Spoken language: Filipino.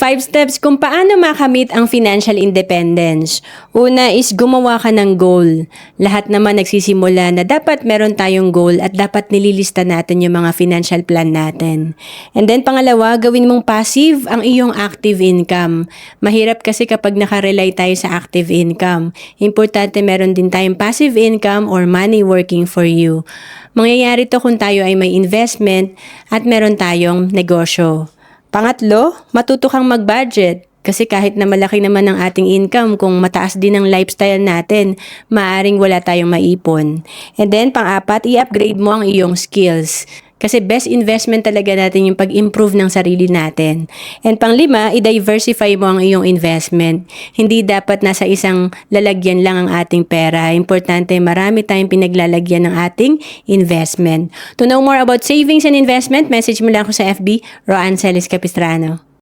5 steps kung paano makamit ang financial independence. Una is gumawa ka ng goal. Lahat naman nagsisimula na dapat meron tayong goal at dapat nililista natin yung mga financial plan natin. And then pangalawa, gawin mong passive ang iyong active income. Mahirap kasi kapag nakarely tayo sa active income. Importante meron din tayong passive income or money working for you. Mangyayari to kung tayo ay may investment at meron tayong negosyo. Pangatlo, matuto kang mag-budget. Kasi kahit na malaki naman ang ating income, kung mataas din ang lifestyle natin, maaring wala tayong maipon. And then, pang-apat, i-upgrade mo ang iyong skills. Kasi best investment talaga natin yung pag-improve ng sarili natin. And pang-lima, i-diversify mo ang iyong investment. Hindi dapat nasa isang lalagyan lang ang ating pera. Importante, marami tayong pinaglalagyan ng ating investment. To know more about savings and investment, message mo lang ako sa FB, Roan Celis Capistrano.